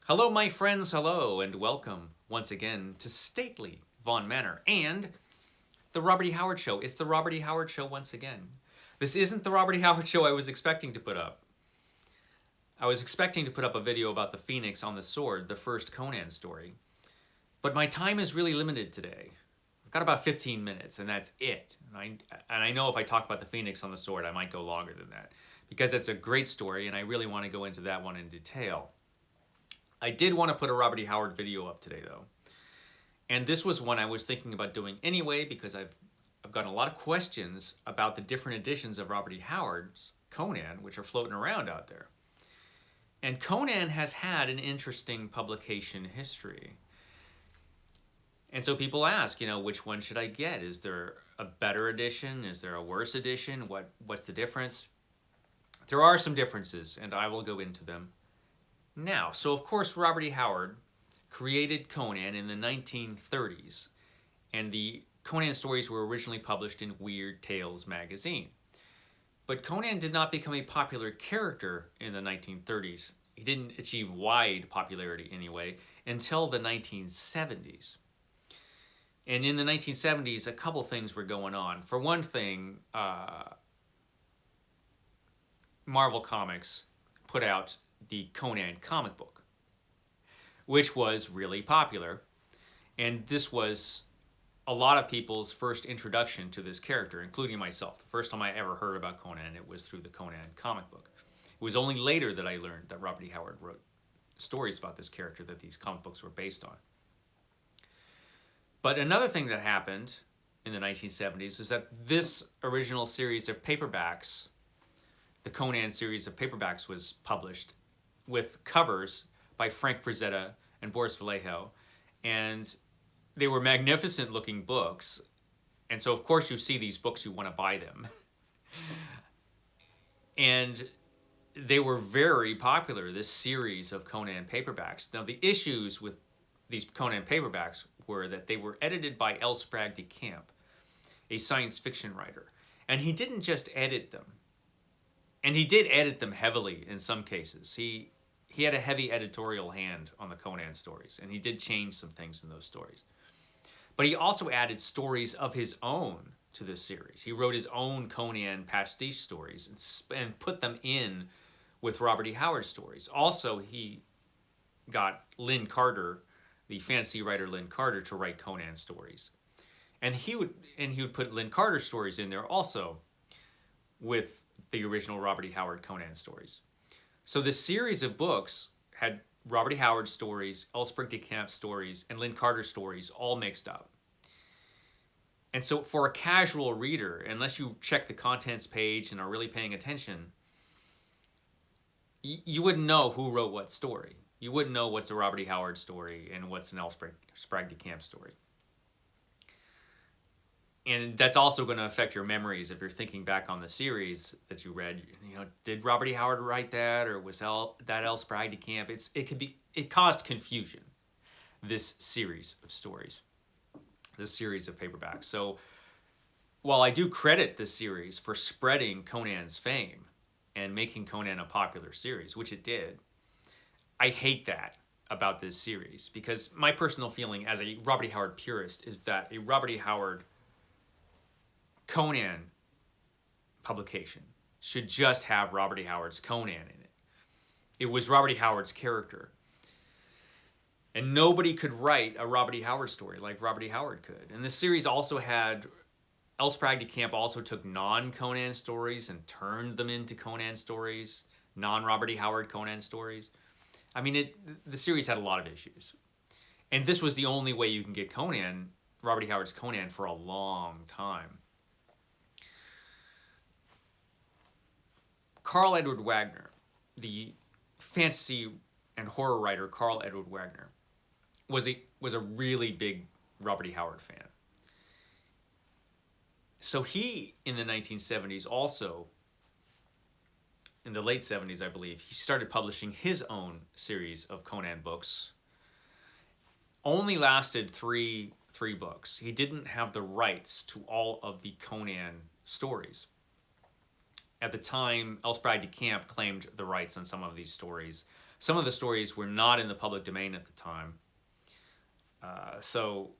Hello, my friends, hello, and welcome once again to stately Vaughn Manor and the Robert E. Howard Show. It's the Robert E. Howard Show once again. This isn't the Robert E. Howard Show I was expecting to put up. I was expecting to put up a video about the Phoenix on the Sword, the first Conan story. But my time is really limited today. I've got about 15 minutes, and that's it. And I know if I talk about the Phoenix on the Sword, I might go longer than that. Because it's a great story, and I really want to go into that one in detail. I did want to put a Robert E. Howard video up today, though. And this was one I was thinking about doing anyway because I've gotten a lot of questions about the different editions of Robert E. Howard's Conan, which are floating around out there. And Conan has had an interesting publication history. And so people ask, which one should I get? Is there a better edition? Is there a worse edition? What's the difference? There are some differences, and I will go into them now. So, of course, Robert E. Howard created Conan in the 1930s, and the Conan stories were originally published in Weird Tales magazine. But Conan did not become a popular character in the 1930s. He didn't achieve wide popularity anyway until the 1970s. And in the 1970s, a couple things were going on. For one thing, Marvel Comics put out the Conan comic book, which was really popular. And this was a lot of people's first introduction to this character, including myself. The first time I ever heard about Conan, it was through the Conan comic book. It was only later that I learned that Robert E. Howard wrote stories about this character that these comic books were based on. But another thing that happened in the 1970s is that this original series of paperbacks, the Conan series of paperbacks, was published with covers by Frank Frazetta and Boris Vallejo, and they were magnificent looking books. And so, of course, you see these books, you want to buy them. And they were very popular, this series of Conan paperbacks. Now, the issues with these Conan paperbacks were that they were edited by L. Sprague de Camp, a science fiction writer. And he didn't just edit them. And he did edit them heavily in some cases. He had a heavy editorial hand on the Conan stories, and he did change some things in those stories. But he also added stories of his own to this series. He wrote his own Conan pastiche stories and put them in with Robert E. Howard stories. Also, he got Lynn Carter, the fantasy writer Lynn Carter, to write Conan stories. And he would put Lynn Carter stories in there also with the original Robert E. Howard Conan stories. So this series of books had Robert E. Howard stories, L. Sprague de Camp stories, and Lynn Carter stories all mixed up. And so for a casual reader, unless you check the contents page and are really paying attention, you wouldn't know who wrote what story. You wouldn't know what's a Robert E. Howard story and what's an L. Sprague de Camp story. And that's also going to affect your memories if you're thinking back on the series that you read. Did Robert E. Howard write that, or was that L. Sprague de Camp? It caused confusion, this series of stories, this series of paperbacks. So while I do credit this series for spreading Conan's fame and making Conan a popular series, which it did, I hate that about this series, because my personal feeling as a Robert E. Howard purist is that a Robert E. Howard Conan publication should just have Robert E. Howard's Conan in it. It was Robert E. Howard's character. And nobody could write a Robert E. Howard story like Robert E. Howard could. And this series also had, L. Sprague de Camp also took non-Conan stories and turned them into Conan stories, non-Robert E. Howard Conan stories. I mean, the series had a lot of issues. And this was the only way you can get Conan, Robert E. Howard's Conan, for a long time. Carl Edward Wagner, the fantasy and horror writer Carl Edward Wagner, was a really big Robert E. Howard fan. So he, in the 1970s also, in the late 70s, I believe, he started publishing his own series of Conan books. Only lasted three books. He didn't have the rights to all of the Conan stories. At the time, L. Sprague de Camp claimed the rights on some of these stories, Some of the stories were not in the public domain at the time. So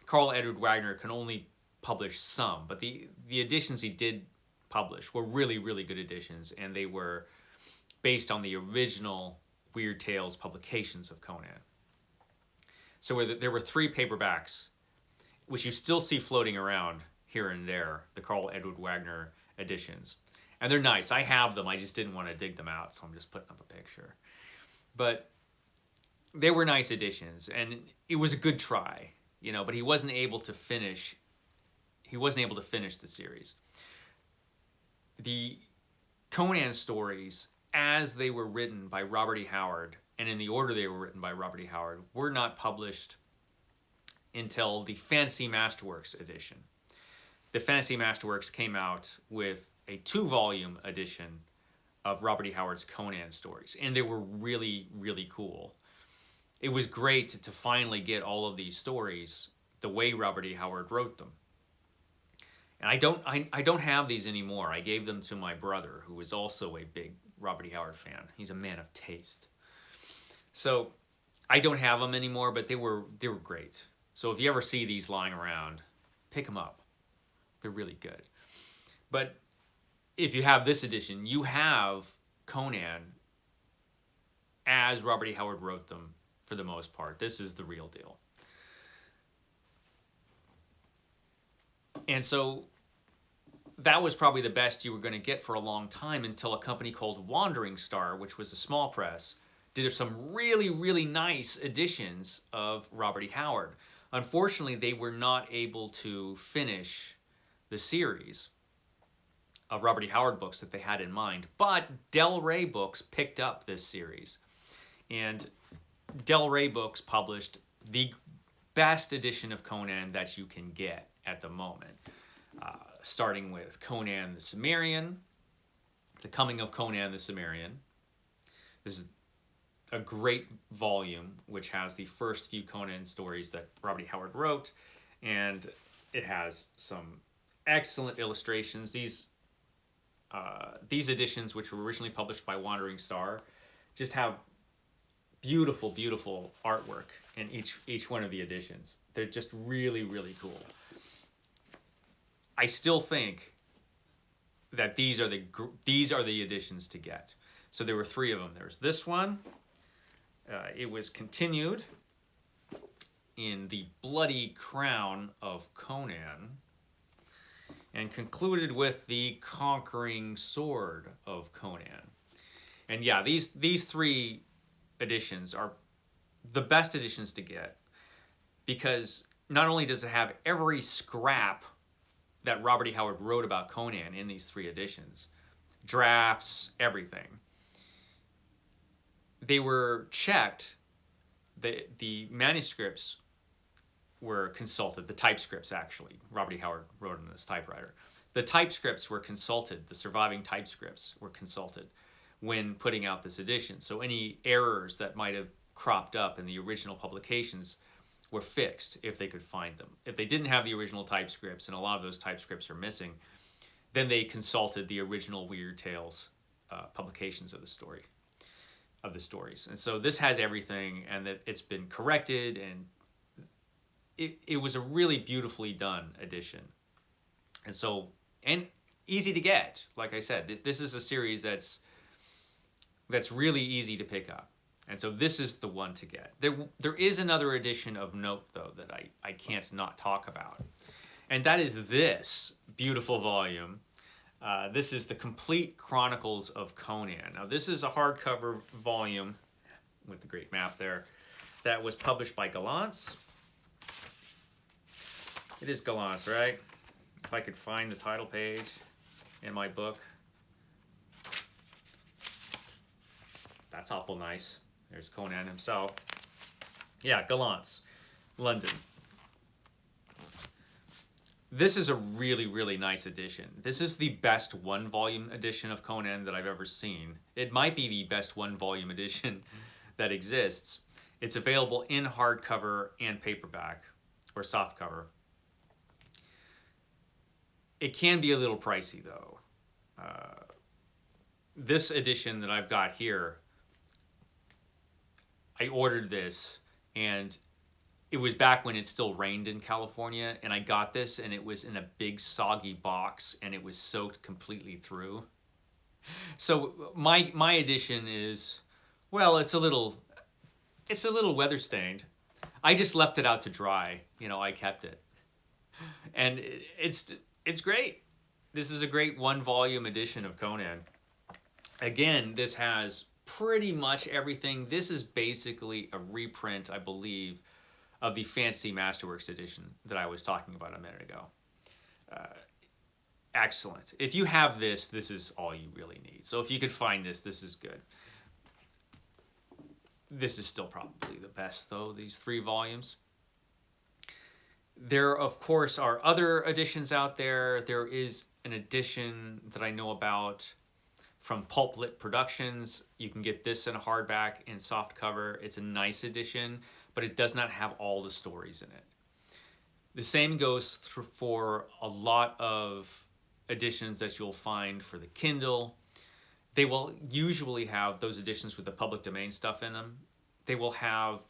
Carl Edward Wagner can only publish some, but the editions he did publish were really, really good editions, and they were based on the original Weird Tales publications of Conan. So there were 3 paperbacks, which you still see floating around here and there, the Carl Edward Wagner editions. And they're nice. I have them. I just didn't want to dig them out, so I'm just putting up a picture. But they were nice editions, and it was a good try, but he wasn't able to finish the series. The Conan stories, as they were written by Robert E. Howard, and in the order they were written by Robert E. Howard, were not published until the Fantasy Masterworks edition. The Fantasy Masterworks came out with a 2-volume edition of Robert E. Howard's Conan stories, and they were really, really cool. It was great to finally get all of these stories the way Robert E. Howard wrote them. And I don't have these anymore. I gave them to my brother, who is also a big Robert E. Howard fan. He's a man of taste. So I don't have them anymore, but they were great. So if you ever see these lying around, pick them up. They're really good. But if you have this edition, you have Conan as Robert E. Howard wrote them for the most part. This is the real deal. And so that was probably the best you were going to get for a long time until a company called Wandering Star, which was a small press, did some really, really nice editions of Robert E. Howard. Unfortunately, they were not able to finish the series of Robert E. Howard books that they had in mind, but Del Rey Books picked up this series. And Del Rey Books published the best edition of Conan that you can get at the moment, starting with Conan the Cimmerian, The Coming of Conan the Cimmerian. This is a great volume which has the first few Conan stories that Robert E. Howard wrote, and it has some excellent illustrations. These editions, which were originally published by Wandering Star, just have beautiful, beautiful artwork in each one of the editions. They're just really, really cool. I still think that these are the editions to get. So there were 3 of them. There's this one. It was continued in The Bloody Crown of Conan and concluded with The Conquering Sword of Conan. And yeah, these 3 editions are the best editions to get, because not only does it have every scrap that Robert E. Howard wrote about Conan in these 3 editions, drafts, everything. They were checked. The manuscripts were consulted. The typescripts, actually. Robert E. Howard wrote on this typewriter. The typescripts were consulted. The surviving typescripts were consulted when putting out this edition. So any errors that might have cropped up in the original publications were fixed if they could find them. If they didn't have the original typescripts, and a lot of those typescripts are missing, then they consulted the original Weird Tales publications of the stories. And so this has everything, and that it's been corrected, and it was a really beautifully done edition. And easy to get. Like I said, this is a series that's really easy to pick up. And so this is the one to get. There is another edition of note, though, that I can't not talk about. And that is this beautiful volume. This is the Complete Chronicles of Conan. Now, this is a hardcover volume with the great map there that was published by Gollancz. It is Gollancz, right? If I could find the title page in my book. That's awful nice. There's Conan himself. Yeah, Gollancz, London. This is a really, really nice edition. This is the best 1-volume edition of Conan that I've ever seen. It might be the best 1-volume edition that exists. It's available in hardcover and paperback, or softcover. It can be a little pricey, though. This edition that I've got here I ordered this, and it was back when it still rained in California, and I got this, and it was in a big soggy box, and it was soaked completely through. So my edition is, well, it's a little weather stained. I just left it out to dry. I kept it, and it's great. This is a great one volume edition of Conan. Again, this has pretty much everything. This is basically a reprint, I believe, of the Fantasy Masterworks edition that I was talking about a minute ago. Excellent. If you have this, this is all you really need. So if you could find this, this is good. This is still probably the best, though, these 3 volumes. There, of course, are other editions out there. There is an edition that I know about from Pulp Lit Productions. You can get this in a hardback and softcover. It's a nice edition, but it does not have all the stories in it. The same goes for a lot of editions that you'll find for the Kindle. They will usually have those editions with the public domain stuff in them. They will have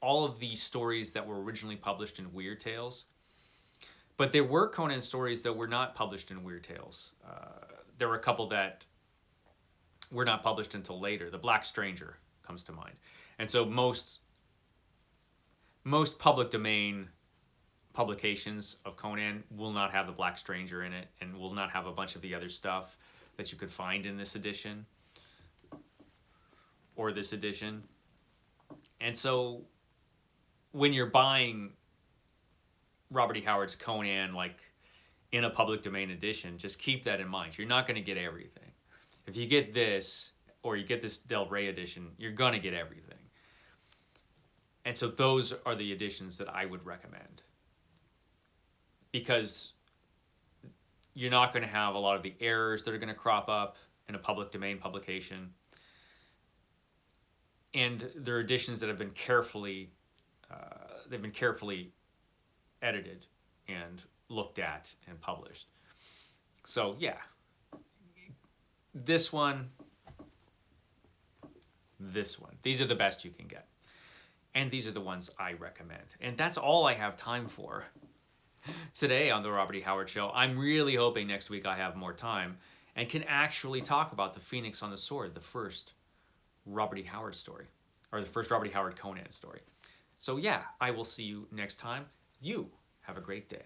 all of the stories that were originally published in Weird Tales. But there were Conan stories that were not published in Weird Tales. There were a couple that were not published until later. The Black Stranger comes to mind. And so most public domain publications of Conan will not have the Black Stranger in it, and will not have a bunch of the other stuff that you could find in this edition or this edition. And so when you're buying Robert E. Howard's Conan, like in a public domain edition, just keep that in mind. You're not going to get everything. If you get this, or you get this Del Rey edition, you're going to get everything. And so those are the editions that I would recommend, because you're not going to have a lot of the errors that are going to crop up in a public domain publication. And they're editions that have been carefully edited and looked at and published. So yeah, this one, these are the best you can get. And these are the ones I recommend. And that's all I have time for today on the Robert E. Howard Show. I'm really hoping next week I have more time and can actually talk about the Phoenix on the Sword, the first Robert E. Howard story, or the first Robert E. Howard Conan story. So yeah, I will see you next time. You have a great day.